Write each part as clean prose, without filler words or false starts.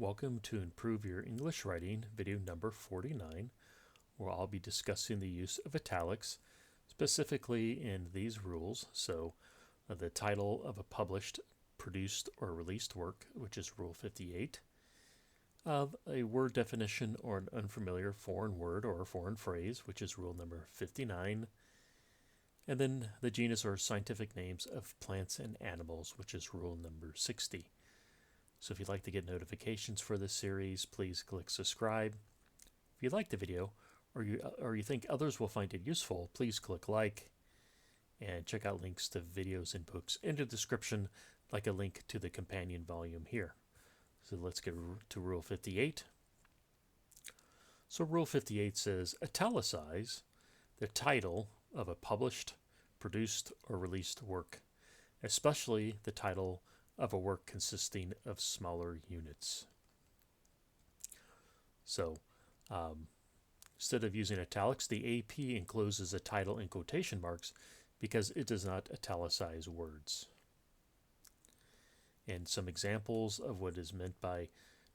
Welcome to Improve Your English Writing, video number 49, where I'll be discussing the use of italics, specifically in these rules. So, the title of a published, produced, or released work, which is Rule 58, of a word definition or an unfamiliar foreign word or foreign phrase, which is Rule number 59, and then the genus or scientific names of plants and animals, which is Rule number 60. So if you'd like to get notifications for this series, please click subscribe. If you like the video or you think others will find it useful, please click like and check out links to videos and books in the description, like a link to the companion volume here. So let's get to Rule 58. So Rule 58 says, italicize the title of a published, produced, or released work, especially the title of a work consisting of smaller units. So instead of using italics, the AP encloses a title in quotation marks because it does not italicize words. And some examples of what is meant by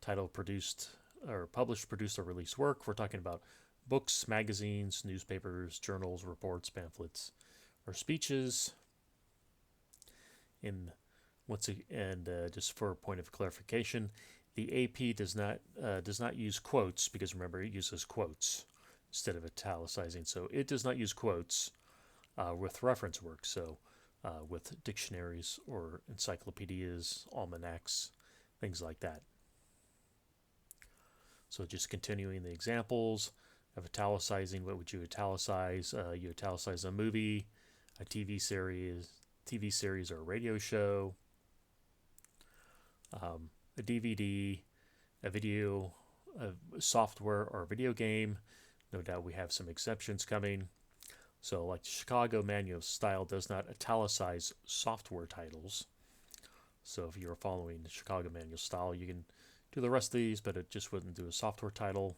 title produced or published, produced, or released work, we're talking about books, magazines, newspapers, journals, reports, pamphlets, or speeches. Just for a point of clarification, the AP does not use quotes, because remember, it uses quotes instead of italicizing. So it does not use quotes with reference work. So with dictionaries or encyclopedias, almanacs, things like that. So just continuing the examples of italicizing, what would you italicize? You italicize a movie, a TV series or a radio show, a DVD, a video, a software, or a video game. No doubt we have some exceptions coming. So like the Chicago Manual Style does not italicize software titles. So if you're following the Chicago Manual Style, you can do the rest of these, but it just wouldn't do a software title.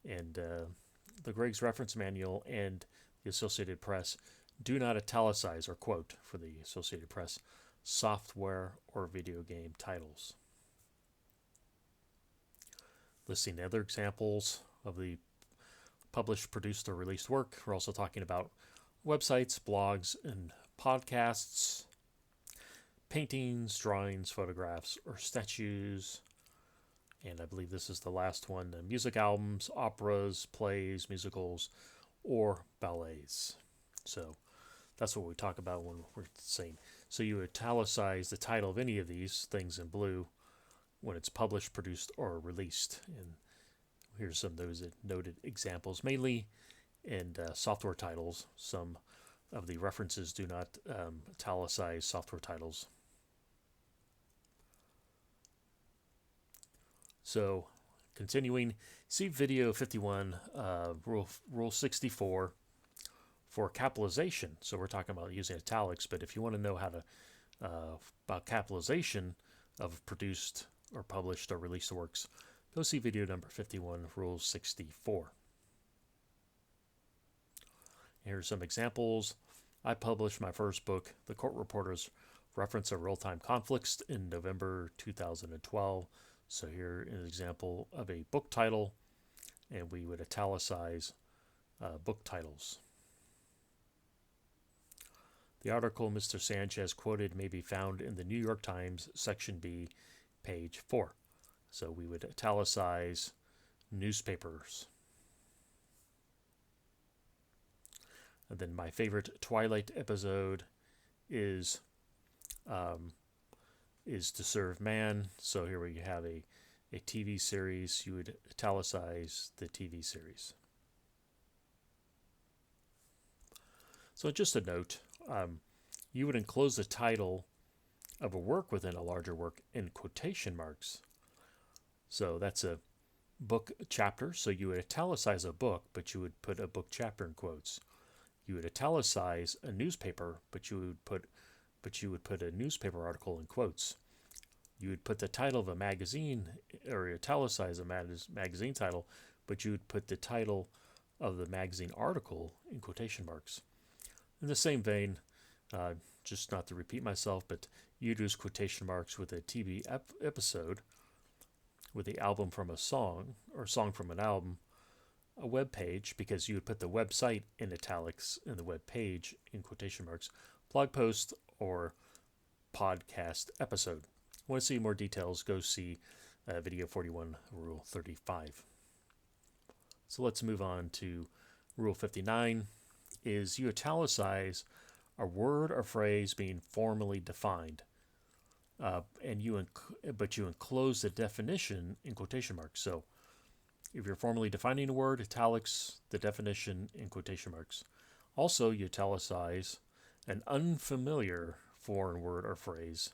And the Greg's Reference Manual and the Associated Press do not italicize or quote, for the Associated Press, software or video game titles. Listing other examples of the published, produced, or released work, we're also talking about websites, blogs, and podcasts, paintings, drawings, photographs, or statues. And I believe this is the last one, music albums, operas, plays, musicals, or ballets. So that's what we talk about when we're saying. So you italicize the title of any of these things in blue when it's published, produced, or released. And here's some of those noted examples, mainly in software titles. Some of the references do not italicize software titles. So continuing, see video 51, Rule 64 for capitalization. So we're talking about using italics, but if you want to know how to about capitalization of produced or published or released works, go see video number 51, Rule 64. Here's some examples. I published my first book, The Court Reporter's Reference of Real-Time Conflicts, in November 2012. So here is an example of a book title, and we would italicize book titles. The article Mr. Sanchez quoted may be found in the New York Times, Section B, page 4. So we would italicize newspapers. And then my favorite Twilight episode is To Serve Man. So here we have a TV series. You would italicize the TV series. So just a note, you would enclose the title of a work within a larger work in quotation marks. So that's a book chapter. So you would italicize a book, but you would put a book chapter in quotes. You would italicize a newspaper, but you would put a newspaper article in quotes. You would put the title of a magazine, or italicize a magazine title, but you would put the title of the magazine article in quotation marks. In the same vein, just not to repeat myself, but you'd use quotation marks with a TV episode, with the album from a song or song from an album, a web page, because you would put the website in italics and the web page in quotation marks, blog post, or podcast episode. Want to see more details, go see video 41, rule 35. So let's move on to rule 59, is you italicize a word or phrase being formally defined, but you enclose the definition in quotation marks. So if you're formally defining a word, italics, the definition in quotation marks. Also, you italicize an unfamiliar foreign word or phrase,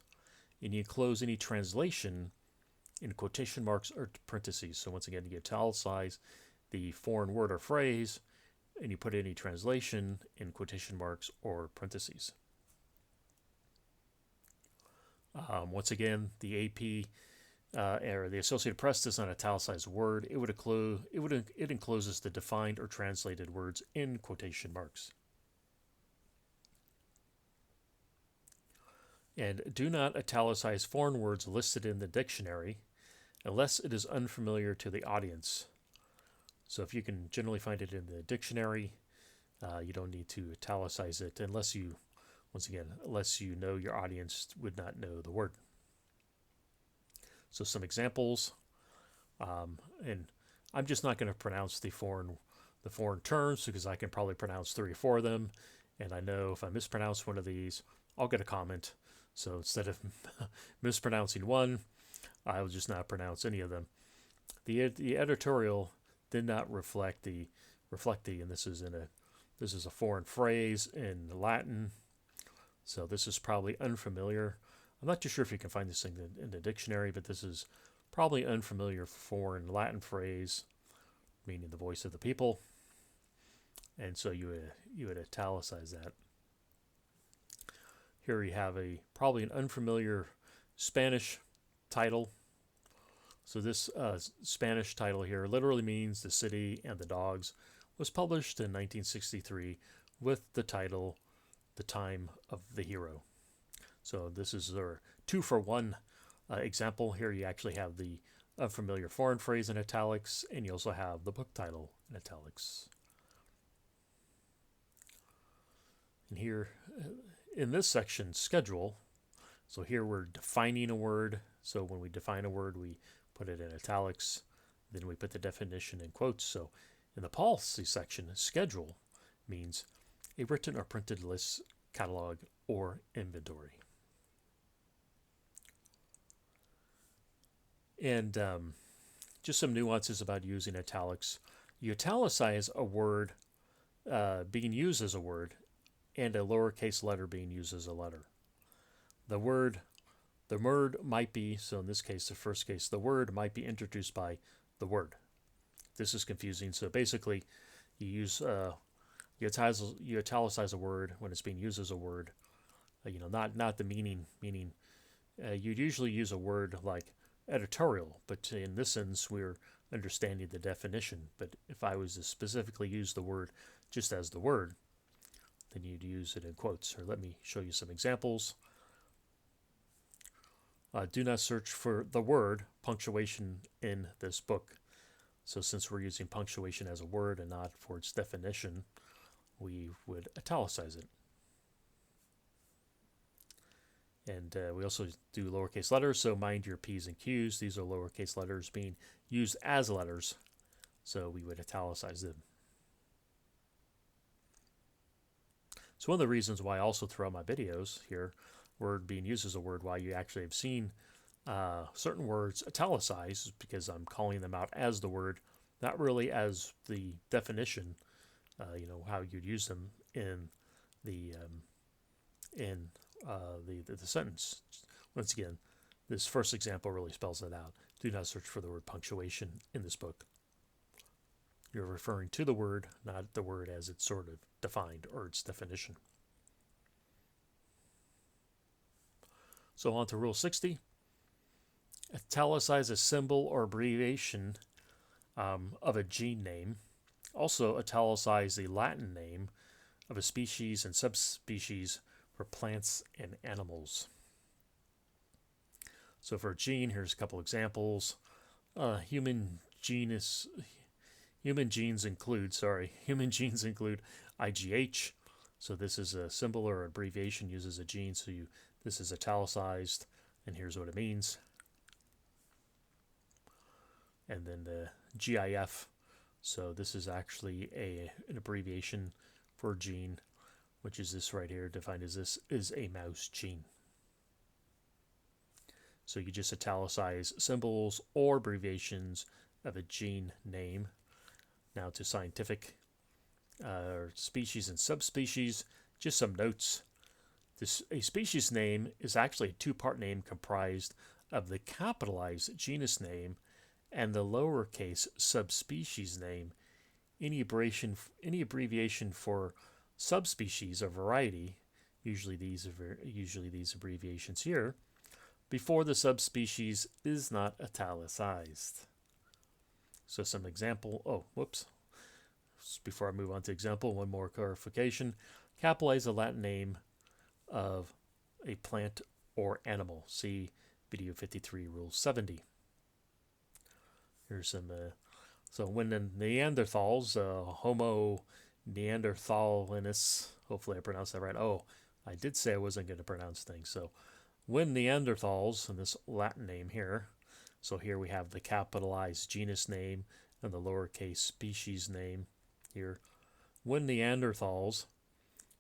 and you enclose any translation in quotation marks or parentheses. So once again, you italicize the foreign word or phrase, and you put any translation in quotation marks or parentheses. Once again, the AP or the Associated Press does not italicize a word. It encloses the defined or translated words in quotation marks. And do not italicize foreign words listed in the dictionary unless it is unfamiliar to the audience. So if you can generally find it in the dictionary, you don't need to italicize it unless you know your audience would not know the word. So some examples, and I'm just not going to pronounce the foreign terms because I can probably pronounce 3 or 4 of them, and I know if I mispronounce one of these, I'll get a comment. So instead of mispronouncing one, I will just not pronounce any of them. The editorial did not reflect the, and this is a foreign phrase in Latin, so this is probably unfamiliar. I'm not too sure if you can find this thing in the dictionary, but this is probably unfamiliar foreign Latin phrase, meaning the voice of the people, and so you would italicize that. Here you have probably an unfamiliar Spanish title. So this Spanish title here literally means The City and the Dogs, was published in 1963 with the title The Time of the Hero. So this is our 2-for-1 example. Here you actually have the unfamiliar foreign phrase in italics, and you also have the book title in italics. And here in this section, schedule. So here we're defining a word. So when we define a word, we put it in italics. Then we put the definition in quotes. So in the policy section, schedule means a written or printed list, catalog, or inventory. And just some nuances about using italics. You italicize a word being used as a word and a lowercase letter being used as a letter. The word might be, so in this case, the first case, the word might be introduced by the word. This is confusing. So basically, you italicize a word when it's being used as a word. Not the meaning. You'd usually use a word like editorial, but in this sense, we're understanding the definition. But if I was to specifically use the word just as the word, then you'd use it in quotes. Or let me show you some examples. Do not search for the word punctuation in this book. So since we're using punctuation as a word and not for its definition, we would italicize it. And we also do lowercase letters, so mind your P's and Q's. These are lowercase letters being used as letters, so we would italicize them. So one of the reasons why I also throughout my videos here, word being used as a word, why you actually have seen certain words italicized, is because I'm calling them out as the word, not really as the definition, how you'd use them in the sentence. Once again, this first example really spells it out. Do not search for the word punctuation in this book. You're referring to the word, not the word as it's sort of defined or its definition. So on to Rule 60. Italicize a symbol or abbreviation of a gene name. Also italicize the Latin name of a species and subspecies for plants and animals. So for a gene, here's a couple examples. Human genes include IGH. So this is a symbol or abbreviation uses a gene. So this is italicized, and here's what it means. And then the GIF. So this is actually an abbreviation for gene, which is this right here, defined as this is a mouse gene. So you just italicize symbols or abbreviations of a gene name. Now to scientific species and subspecies, just some notes. A species name is actually a two-part name comprised of the capitalized genus name and the lowercase subspecies name. Any abbreviation for subspecies or variety, usually these abbreviations here, before the subspecies is not italicized. So some example, before I move on to example, one more clarification. Capitalize a Latin name of a plant or animal. See video 53, rule 70. Here's some, so when the Neanderthals, Homo neanderthalensis, hopefully I pronounced that right. Oh, I did say I wasn't going to pronounce things. So when Neanderthals, and this Latin name here, so here we have the capitalized genus name and the lowercase species name here. When Neanderthals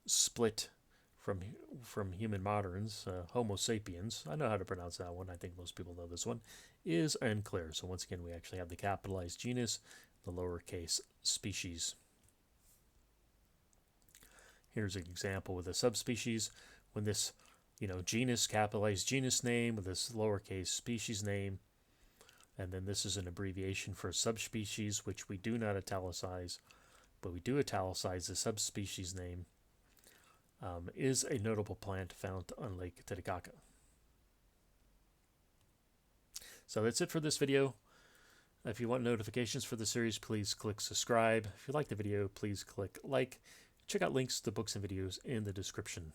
split from human moderns, Homo sapiens, I know how to pronounce that one, I think most people know this one, is unclear. So once again, we actually have the capitalized genus, the lowercase species. Here's an example with a subspecies. When this, genus, capitalized genus name with this lowercase species name, and then this is an abbreviation for a subspecies, which we do not italicize, but we do italicize the subspecies name, is a notable plant found on Lake Titicaca. So that's it for this video. If you want notifications for the series, please click subscribe. If you like the video, please click like. Check out links to books and videos in the description.